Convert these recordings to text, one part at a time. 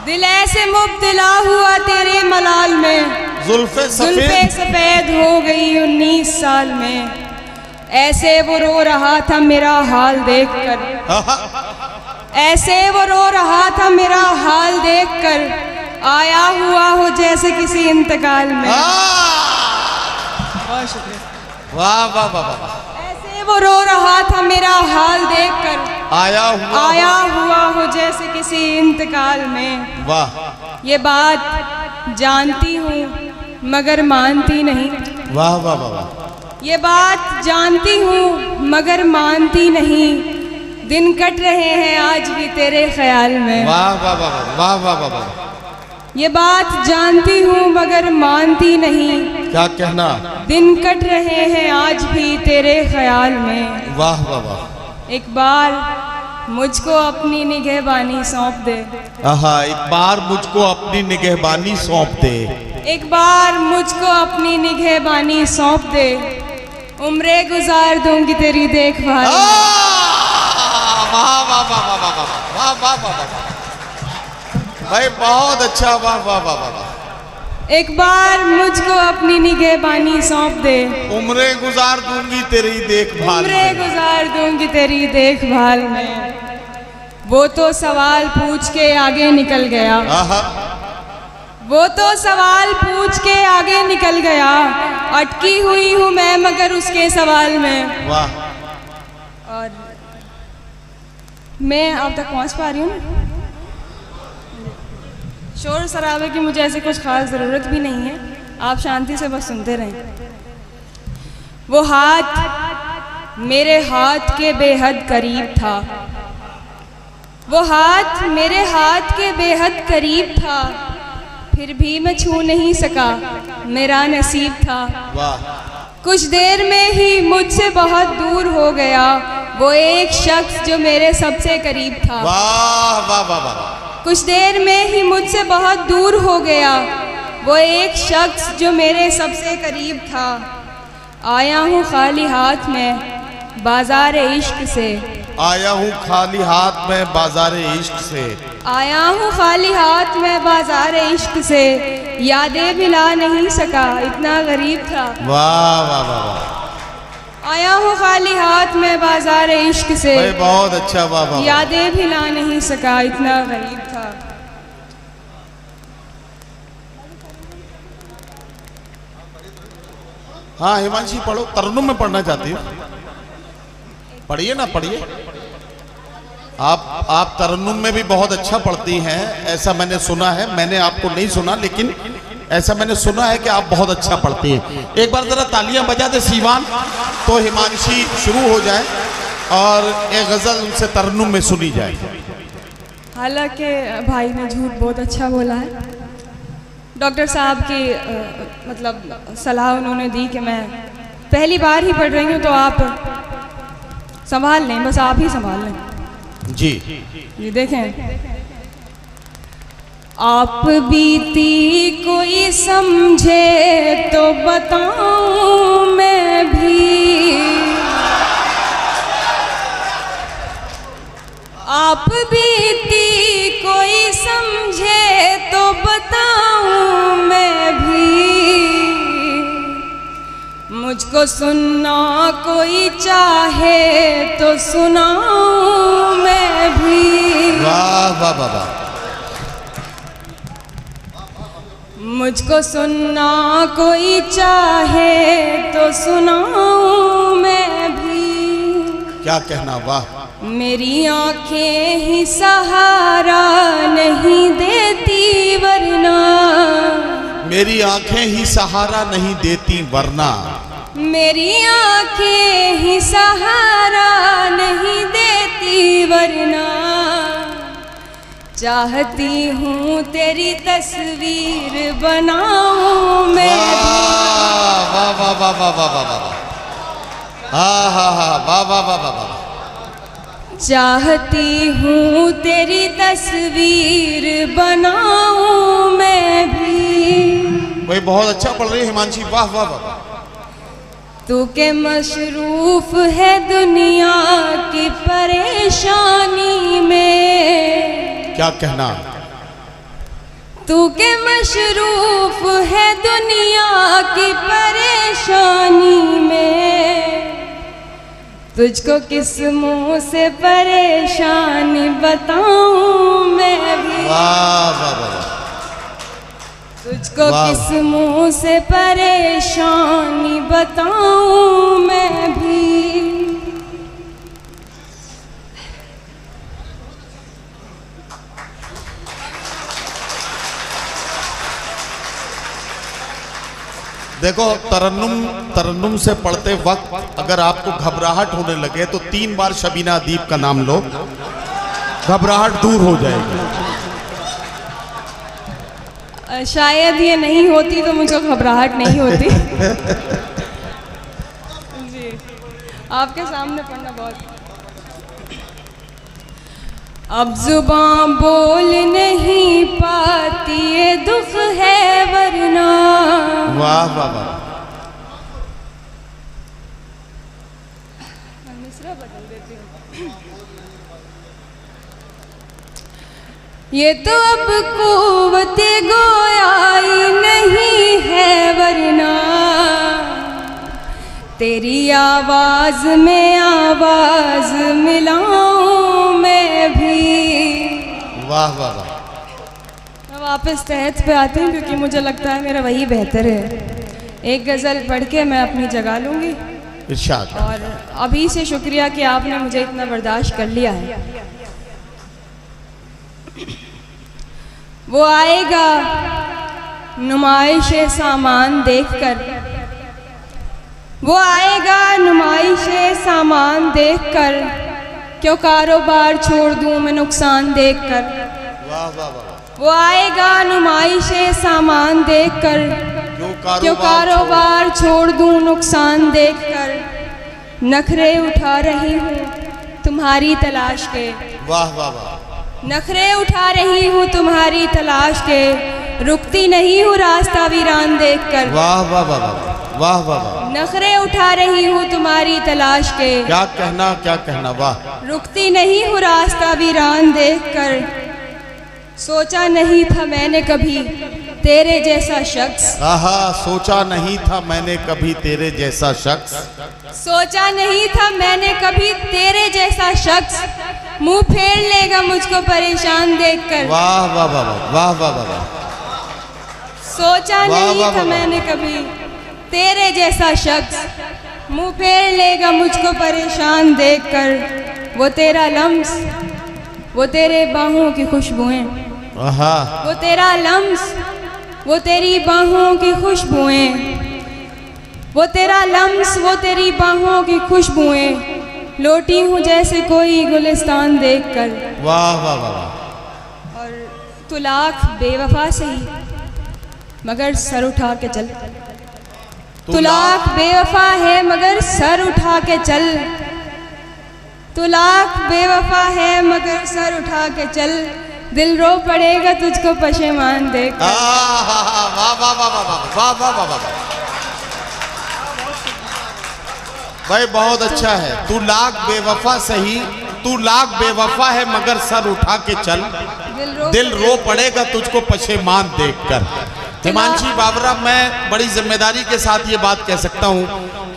दिल ऐसे मुब्तला हुआ तेरे मलाल में, जुल्फे सफेद हो गई 19 साल में। ऐसे वो रो रहा था मेरा हाल देखकर, ऐसे वो रो रहा था मेरा हाल देखकर, आया हुआ हो जैसे किसी इंतकाल में। बहुत शुक्रिया। वाह वाह वाह वाह। ऐसे वो रो रहा था मेरा हाल देखकर, आया हुआ हो जैसे किसी इंतकाल में। वाह। ये बात जानती हूँ मगर मानती नहीं। वाह वाह वाह वाह। ये बात जानती हूँ मगर मानती नहीं, दिन कट रहे हैं आज भी तेरे ख्याल में। वाह वाह वाह वाह वाह वाह वाह। ये बात जानती हूँ मगर मानती नहीं, क्या कहना, दिन कट रहे हैं आज भी तेरे ख्याल में। वाह वाह वाह। एक बार मुझको अपनी निगहबानी सौंप दे। आहा, एक बार मुझको अपनी निगहबानी सौंप दे। एक बार मुझको अपनी निगहबानी सौंप दे, उम्रे गुजार दूंगी तेरी देखभाल। वाह वाह वाह वाह वाह वाह वाह वाह वाह भाई, बहुत अच्छा। वाह वाह वाह वाह। एक बार मुझको अपनी निगहबानी सौंप दे, उम्रे गुजार दूंगी तेरी देखभाल। उम्रे गुजार दूंगी तेरी देखभाल में। वो तो सवाल पूछ के आगे निकल गया, वो तो सवाल पूछ के आगे निकल गया, अटकी हुई हूँ मैं मगर उसके सवाल में। वाह। और मैं अब तक पहुँच पा रही हूँ। शोर शराबे की मुझे ऐसे कुछ खास ज़रूरत भी नहीं है, आप शांति से बस सुनते रहें। वो हाथ मेरे हाथ के बेहद करीब था, वो हाथ मेरे हाथ के बेहद करीब था, फिर भी मैं छू नहीं सका, मेरा नसीब था। वाह। कुछ देर में ही मुझसे बहुत दूर हो गया वो एक शख्स जो मेरे सबसे करीब था। वाह वाह वाह वाह। कुछ देर में ही मुझसे बहुत दूर हो गया वो एक शख्स जो मेरे सबसे करीब था। आया हूँ खाली हाथ में बाजार इश्क से, आया हूँ खाली हाथ में बाजार इश्क से, आया हूँ खाली हाथ में बाजार इश्क से, यादें भुला नहीं सका इतना गरीब था। वाह वाह वाह वाह। आया हूँ खाली हाथ में बाजार इश्क से, बहुत अच्छा। वाह वाह। यादें भुला नहीं सका इतना गरीब था। हाँ हिमांशी पढ़ो, तरन्नुम में पढ़ना चाहती हूँ, पढ़िए ना, पढ़िए। आप तरन्नुम में भी बहुत अच्छा पढ़ती हैं, ऐसा मैंने सुना है। मैंने आपको नहीं सुना, लेकिन ऐसा मैंने सुना है कि आप बहुत अच्छा पढ़ती हैं। एक बार जरा तालियां बजा दे सीवान, तो हिमांशी शुरू हो जाए और एक गजल उनसे तरन्नुम में सुनी जाए। हालांकि भाई ने झूठ बहुत अच्छा बोला है। डॉक्टर साहब की मतलब सलाह उन्होंने दी कि मैं पहली बार ही पढ़ रही हूँ, तो आप संभाल लें, बस आप ही संभाल लें। जी ये देखें, आप बीती कोई समझे तो बताऊं मैं भी, आप बीती कोई समझे तो बताऊं मैं भी, मुझको सुनना कोई चाहे तो सुनाऊं मैं भी। वाह वाह वाह वाह। मुझको सुनना कोई चाहे तो सुनाऊं मैं भी। क्या कहना। वाह। मेरी आंखें ही सहारा नहीं देती वरना, मेरी आंखें ही सहारा नहीं देती वरना, मेरी आंखें ही सहारा नहीं देती वरना, चाहती हूँ तेरी तस्वीर बनाऊं मैं। वाह वाह वाह वाह वाह वाह वाह। हाँ हाँ हाँ। वाह वाह वाह वाह वाह। चाहती हूँ तेरी तस्वीर बनाऊं मैं भी। वही बहुत अच्छा पढ़ रही है हिमांशी। वाह वाह वाह। तू के मशरूफ है दुनिया की परेशानी में, क्या कहना। तू के मशरूफ है दुनिया की परेशानी में, तुझको किस मुंह से परेशानी बताऊं मैं भी। वाह वाह वाह। तुझको किस मुंह से परेशानी बताऊं मैं भी। देखो, तरन्नुम से पढ़ते वक्त अगर आपको घबराहट होने लगे तो 3 बार शबीना अदीब का नाम लो, घबराहट दूर हो जाएगी। शायद ये नहीं होती तो मुझे घबराहट नहीं होती। जी, आपके सामने पढ़ना बहुत। अब जुबां बोल नहीं पाती ये दुख है वरना। वाह वाह वाह। मिसरा बदल देती हूँ। ये तो अब कुव्वते गोयाई नहीं है वरना, तेरी आवाज में आवाज मिलाऊं मैं भी। वाह वाह वाह। मैं वापस तहत पे आती हूँ क्योंकि मुझे लगता है मेरा वही बेहतर है। एक गज़ल पढ़ के मैं अपनी जगह लूँगी। इरशाद। और अभी से शुक्रिया कि आपने मुझे इतना बर्दाश्त कर लिया है। वो आएगा नुमाइश सामान देखकर, वो आएगा नुमाइश सामान देखकर, क्यों कारोबार छोड़ दूं मैं नुकसान देखकर। वाह वाह वाह। वो आएगा नुमाइश सामान देखकर, क्यों कारोबार छोड़ दूं नुकसान देखकर। नखरे उठा रही हूँ तुम्हारी तलाश के। वाह वाह वाह। नखरे उठा रही हूँ तुम्हारी तलाश के, रुकती नहीं हूँ रास्ता वीरान देखकर। वाह वाह वाह वाह वाह वाह वाह। नखरे उठा रही हूँ तुम्हारी तलाश के, क्या कहना। वाह। रुकती नहीं हूँ रास्ता वीरान देखकर। सोचा नहीं था मैंने कभी तेरे जैसा शख्स। आहा, सोचा नहीं था मैंने कभी तेरे जैसा शख्स। सोचा नहीं था मैंने कभी तेरे जैसा शख्स, मुंह फेर लेगा मुझको परेशान देखकर। वाह वाह वाह वाह वाह वाह वाह। सोचा नहीं था मैंने कभी तेरे जैसा शख्स, मुंह फेर लेगा मुझको परेशान देखकर। वो तेरा लम्स, वो तेरे बाहों की खुशबुएं, वो तेरा लम्स, वो तेरी बाहों की खुशबुएं, वो तेरा लम्स, वो तेरी बाहों की खुशबुएं, लौटी हूँ जैसे कोई गुलिस्तान देखकर। वाह वाह वाह। और तू लाख बेवफा सही मगर सर उठा के चल, तू लाख बेवफा है मगर सर उठा के चल, तू लाख बेवफा है मगर सर उठा के चल, दिल रो पड़ेगा तुझको पशेमान देख। वाह वाह वाह वाह वाह वाह वाह। भाई बहुत अच्छा है। तू लाख बेवफा सही, तू लाख बेवफा है मगर सर उठा के चल, दिल रो पड़ेगा तुझको पशेमान देखकर। हिमांशी बाबरा, मैं बड़ी जिम्मेदारी के साथ ये बात कह सकता हूँ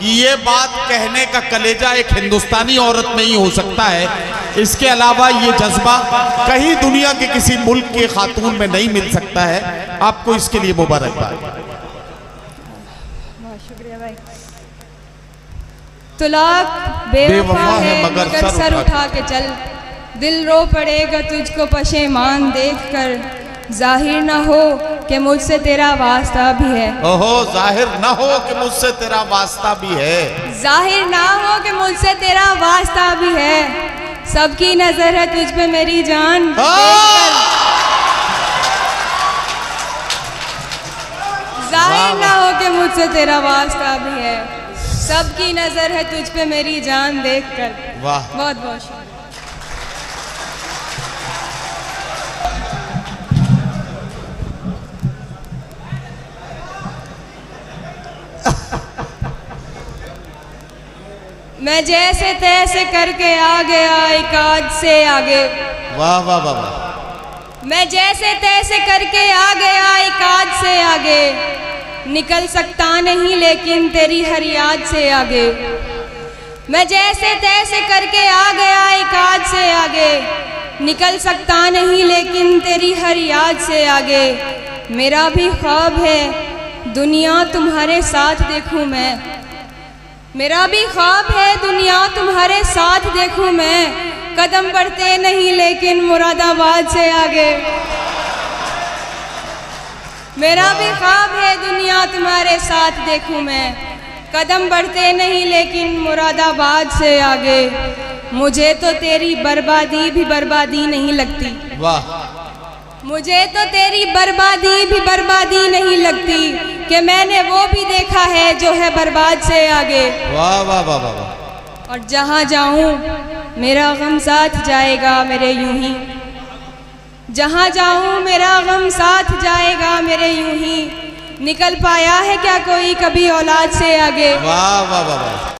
कि ये बात कहने का कलेजा एक हिंदुस्तानी औरत में ही हो सकता है। इसके अलावा ये जज्बा कहीं दुनिया के किसी मुल्क के खातून में नहीं मिल सकता है। आपको इसके लिए मुबारकबाद। शुक्रिया भाई। तू लाख बेवफा है मगर सर उठा के चल, दिल रो पड़ेगा तुझको पशेमान देखकर। जाहिर ना हो कि मुझसे तेरा वास्ता भी है। ओहो, जाहिर ना हो कि मुझसे तेरा वास्ता भी है। जाहिर ना हो कि मुझसे तेरा वास्ता भी है। सबकी नजर है तुझ पे मेरी जान देखकर। जाहिर ना हो कि मुझसे तेरा वास्ता भी है। सबकी नजर है तुझ पे मेरी जान देखकर। वाह, बहुत बहुत शुक्रिया। मैं जैसे तैसे करके आ गया एक आज से आगे। वाह वाह वाह वाह। मैं जैसे तैसे करके आ गया एक आज से आगे, निकल सकता नहीं लेकिन तेरी हर याद से आगे। मैं जैसे तैसे करके आ गया एक आज से आगे, निकल सकता नहीं लेकिन तेरी हर याद से आगे। मेरा भी ख्वाब है दुनिया तुम्हारे साथ देखूं मैं, मेरा भी ख्वाब है दुनिया तुम्हारे साथ देखूं मैं। कदम बढ़ते नहीं लेकिन मुरादाबाद से आगे। मेरा भी ख्वाब है दुनिया तुम्हारे साथ देखूं मैं, कदम बढ़ते नहीं लेकिन मुरादाबाद से आगे। मुझे तो तेरी बर्बादी भी बर्बादी नहीं लगती, वाह, मुझे तो तेरी बर्बादी भी बर्बादी नहीं लगती कि मैंने वो भी देखा है जो है बर्बाद से आगे। वाह वाह वाह वाह वाह। और जहाँ जाऊँ मेरा गम साथ जाएगा मेरे यूं ही, जहाँ जाऊँ मेरा गम साथ जाएगा मेरे यूं ही। निकल पाया है क्या कोई कभी औलाद से आगे। वाह वाह वाह वाह।